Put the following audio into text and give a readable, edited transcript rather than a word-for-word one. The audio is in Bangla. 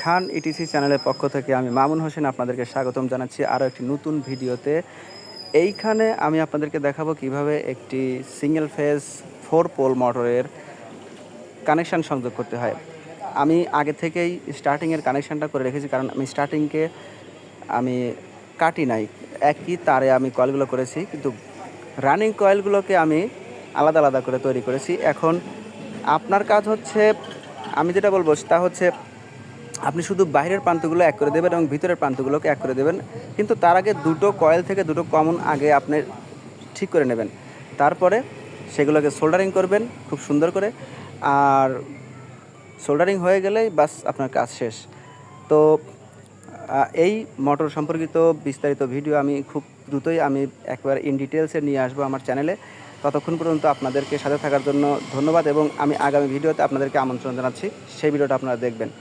খান ইটিসি চ্যানেলের পক্ষ থেকে আমি মামুন হোসেন আপনাদেরকে স্বাগতম জানাচ্ছি আরও একটি নতুন ভিডিওতে। এইখানে আমি আপনাদেরকে দেখাবো কিভাবে একটি সিঙ্গেল ফেজ 4 পোল মোটরের কানেকশান সংযোগ করতে হয়। আমি আগে থেকেই স্টার্টিংয়ের কানেকশানটা করে রেখেছি, কারণ আমি স্টার্টিংকে আমি কাটি নাই, একই তারে আমি কয়েলগুলো করেছি, কিন্তু রানিং কয়েলগুলোকে আমি আলাদা আলাদা করে তৈরি করেছি। এখন আপনার কাজ হচ্ছে, আমি যেটা বলবো তা হচ্ছে, আপনি শুধু বাইরের প্রান্তগুলো এক করে দেবেন এবং ভিতরের প্রান্তগুলোকে এক করে দেবেন, কিন্তু তার আগে দুটো কয়েল থেকে দুটো কমন আগে আপনি ঠিক করে নেবেন। তারপরে সেগুলোকে সোল্ডারিং করবেন খুব সুন্দর করে, আর সোল্ডারিং হয়ে গেলেই বাস আপনার কাজ শেষ। তো এই মোটর সম্পর্কিত বিস্তারিত ভিডিও আমি খুব দ্রুতই একবার ইন ডিটেলসে নিয়ে আসবো আমার চ্যানেলে। ততক্ষণ পর্যন্ত আপনাদেরকে সাথে থাকার জন্য ধন্যবাদ, এবং আমি আগামী ভিডিওতে আপনাদেরকে আমন্ত্রণ জানাচ্ছি, সেই ভিডিওটা আপনারা দেখবেন।